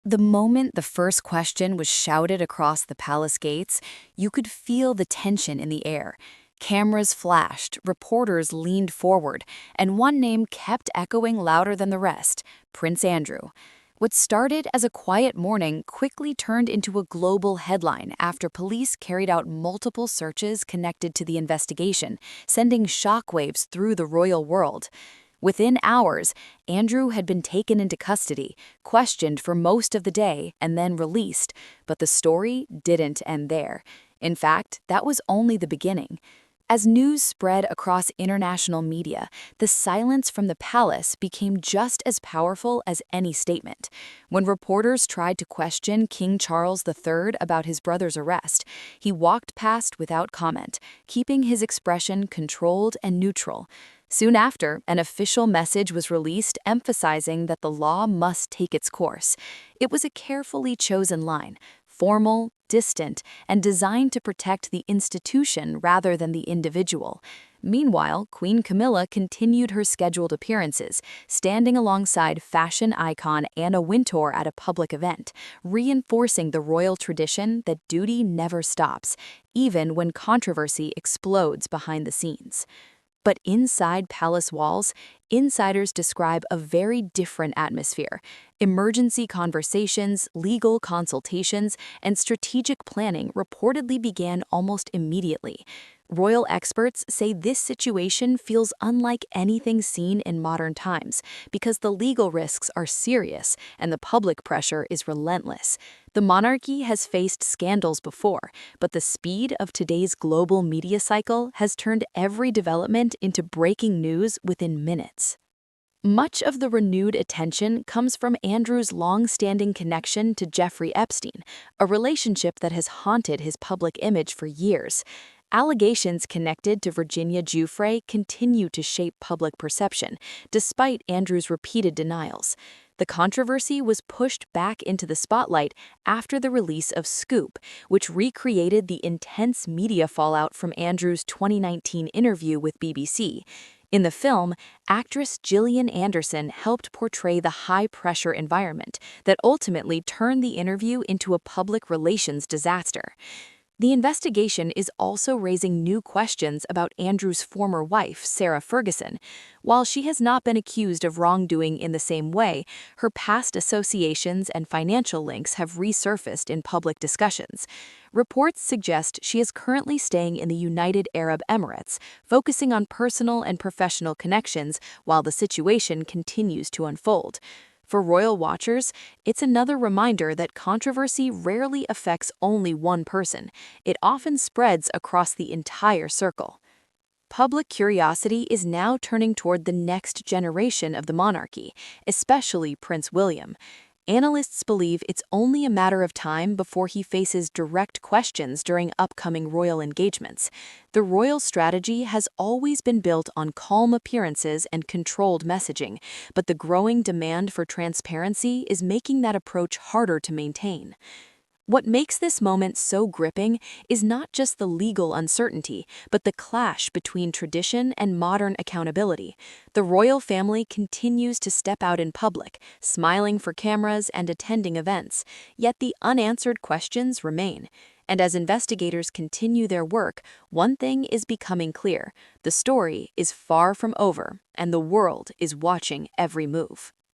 The moment the first question was shouted across the palace gates, you could feel the tension in the air. Cameras flashed, reporters leaned forward, and one name kept echoing louder than the rest: Prince Andrew. What started as a quiet morning quickly turned into a global headline after police carried out multiple searches connected to the investigation, sending shockwaves through the royal world. Within hours, Andrew had been taken into custody, questioned for most of the day, and then released. But the story didn't end there. In fact, that was only the beginning. As news spread across international media, the silence from the palace became just as powerful as any statement. When reporters tried to question King Charles III about his brother's arrest, he walked past without comment, keeping his expression controlled and neutral. Soon after, an official message was released emphasizing that the law must take its course. It was a carefully chosen line, formal, distant, and designed to protect the institution rather than the individual. Meanwhile, Queen Camilla continued her scheduled appearances, standing alongside fashion icon Anna Wintour at a public event, reinforcing the royal tradition that duty never stops, even when controversy explodes behind the scenes. But inside palace walls, insiders describe a very different atmosphere. Emergency conversations, legal consultations, and strategic planning reportedly began almost immediately. Royal experts say this situation feels unlike anything seen in modern times because the legal risks are serious and the public pressure is relentless. The monarchy has faced scandals before, but the speed of today's global media cycle has turned every development into breaking news within minutes. Much of the renewed attention comes from Andrew's long-standing connection to Jeffrey Epstein, a relationship that has haunted his public image for years. Allegations connected to Virginia Giuffre continue to shape public perception, despite Andrew's repeated denials. The controversy was pushed back into the spotlight after the release of Scoop, which recreated the intense media fallout from Andrew's 2019 interview with BBC. In the film, actress Gillian Anderson helped portray the high-pressure environment that ultimately turned the interview into a public relations disaster. The investigation is also raising new questions about Andrew's former wife, Sarah Ferguson. While she has not been accused of wrongdoing in the same way, her past associations and financial links have resurfaced in public discussions. Reports suggest she is currently staying in the United Arab Emirates, focusing on personal and professional connections while the situation continues to unfold. For royal watchers, it's another reminder that controversy rarely affects only one person. It often spreads across the entire circle. Public curiosity is now turning toward the next generation of the monarchy, especially Prince William. Analysts believe it's only a matter of time before he faces direct questions during upcoming royal engagements. The royal strategy has always been built on calm appearances and controlled messaging, but the growing demand for transparency is making that approach harder to maintain. What makes this moment so gripping is not just the legal uncertainty, but the clash between tradition and modern accountability. The royal family continues to step out in public, smiling for cameras and attending events, yet the unanswered questions remain. And as investigators continue their work, one thing is becoming clear: the story is far from over, and the world is watching every move.